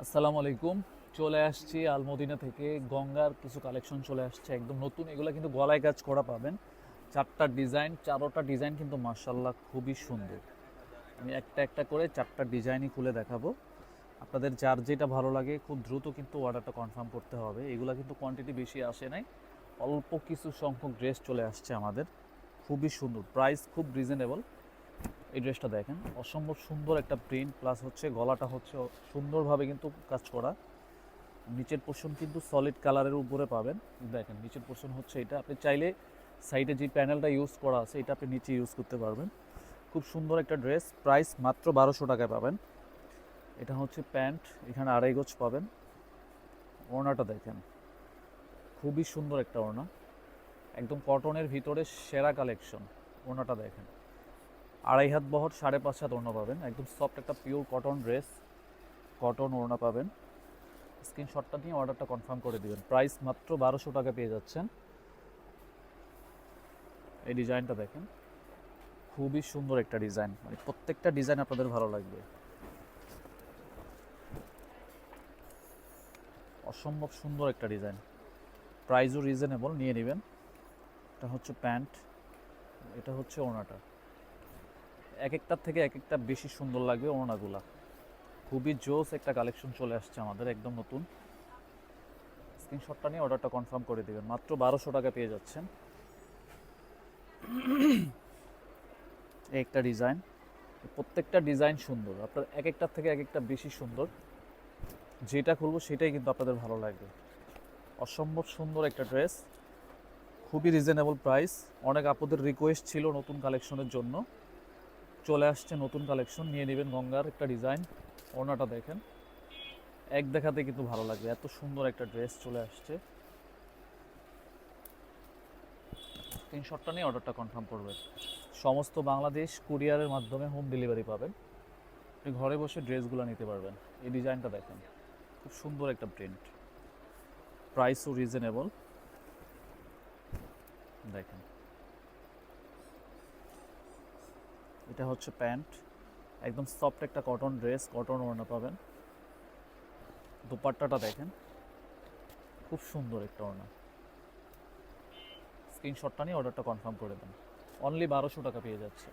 আসসালামু আলাইকুম। চলে আসছি আলমদিনা থেকে। গঙ্গার কিছু কালেকশন চলে আসছে একদম নতুন। এগুলো কিন্তু গলায় কাজ করা পাবেন। চারটা ডিজাইন, চারোটা ডিজাইন কিন্তু মার্শাল্লাহ খুবই সুন্দর। আমি একটা একটা করে চারটা ডিজাইনই খুলে দেখাবো। আপনাদের যার যেটা ভালো লাগে খুব দ্রুত কিন্তু অর্ডারটা কনফার্ম করতে হবে। এগুলো কিন্তু কোয়ান্টিটি বেশি আসে নাই, অল্প কিছু সংখ্যক ড্রেস চলে আসছে আমাদের। খুবই সুন্দর, প্রাইস খুব রিজনেবল। এই ড্রেসটা দেখেন, অসম্ভব সুন্দর একটা প্রিন্ট, প্লাস হচ্ছে গলাটা হচ্ছে সুন্দরভাবে কিন্তু কাজ করা। নিচের পোর্শন কিন্তু সলিড কালারের উপরে পাবেন। দেখেন নিচের পোর্শন হচ্ছে এটা। আপনি চাইলে সাইডে যে প্যানেলটা ইউজ করা আছে এটা আপনি নিচে ইউজ করতে পারবেন। খুব সুন্দর একটা ড্রেস, প্রাইস মাত্র 1200 টাকায় পাবেন। এটা হচ্ছে প্যান্ট, এখানে আড়াই গজ পাবেন। ওড়নাটা দেখেন, খুবই সুন্দর একটা ওড়না, একদম কটনের ভিতরে সেরা কালেকশন। ওড়নাটা দেখেন, আড়াই হাত বহর, 5.5 হাত ওড়না পাবেন। একদম সফট একটা পিওর কটন ড্রেস, কটন ওড়না পাবেন। স্ক্রিনশটটা নিয়ে অর্ডারটা কনফার্ম করে দিবেন। প্রাইস মাত্র 1200 টাকা পেয়ে যাচ্ছেন। এই ডিজাইনটা দেখেন, খুবই সুন্দর একটা ডিজাইন, মানে প্রত্যেকটা ডিজাইন আপনাদের ভালো লাগবে। অসম্ভব সুন্দর একটা ডিজাইন, প্রাইসও রিজনেবল, নিয়ে নেবেন। এটা হচ্ছে প্যান্ট, এটা হচ্ছে ওড়নাটা। এক একটার থেকে এক একটা বেশি সুন্দর লাগবে ওড়নাগুলা। খুবই জোস একটা কালেকশন চলে আসছে আমাদের, একদম নতুন। স্ক্রিনশটটা নিয়ে অর্ডারটা কনফার্ম করে দেবেন। মাত্র 1200 টাকা পেয়ে যাচ্ছেন। এই একটা ডিজাইন, প্রত্যেকটা ডিজাইন সুন্দর, আপনার এক একটার থেকে এক একটা বেশি সুন্দর। যেটা খুলবো সেটাই কিন্তু আপনাদের ভালো লাগবে। অসম্ভব সুন্দর একটা ড্রেস, খুবই রিজনেবল প্রাইস। অনেক আপুদের রিকোয়েস্ট ছিল নতুন কালেকশনের জন্য, চলে আসছে নতুন কালেকশন, নিয়ে নেবেন। গঙ্গার একটা ডিজাইন, ওড়নাটা দেখেন, এক দেখাতে কিন্তু ভালো লাগবে। এত সুন্দর একটা ড্রেস চলে আসছে। স্ক্রিনশটটা নিয়ে অর্ডারটা কনফার্ম করবেন। সমস্ত বাংলাদেশ কুরিয়ারের মাধ্যমে হোম ডেলিভারি পাবেন। আপনি ঘরে বসে ড্রেসগুলো নিতে পারবেন। এই ডিজাইনটা দেখেন, খুব সুন্দর একটা প্রিন্ট, প্রাইসও রিজনেবল। দেখেন, এটা হচ্ছে প্যান্ট, একদম সফট একটা কটন ড্রেস, কটন ওড়না পাবেন। দোপাট্টাটা দেখেন, খুব সুন্দর একটা ওড়না। স্ক্রিনশটটা নিয়ে অর্ডারটা কনফার্ম করে দেন। অনলি 1200 টাকা পেয়ে যাচ্ছে।